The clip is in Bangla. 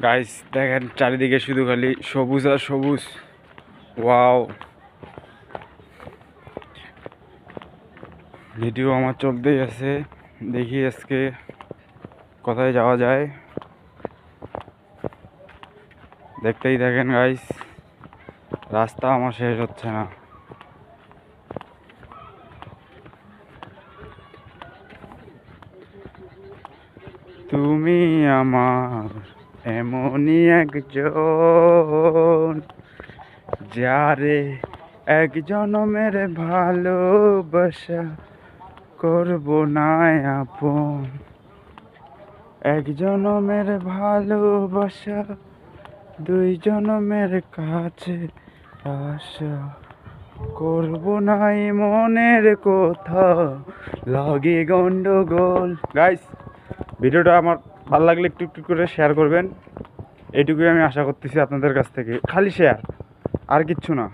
গাইস দেখেন চারিদিকে শুধু খালি সবুজ আর সবুজ। ওয়াও, ভিডিও আমার চলতেই আছে, দেখি আজকে কোথায় যাওয়া যায়। দেখতেই দেখেন গাইস, রাস্তা আমার শেষ হচ্ছে না। তুমি আমার এমনই একজন, যারে এক জনমের ভালোবাসা করব না আপন। এক জনমের ভালোবাসা দুই জনমের কাছে আশা করব নাই মনের কথা লাগে গন্ডগোল। গাইস, ভিডিওটা আমার ভালো লাগলে একটু একটু করে শেয়ার করবেন, এইটুকুই আমি আশা করতেছি আপনাদের কাছ থেকে। খালি শেয়ার, আর কিচ্ছু না।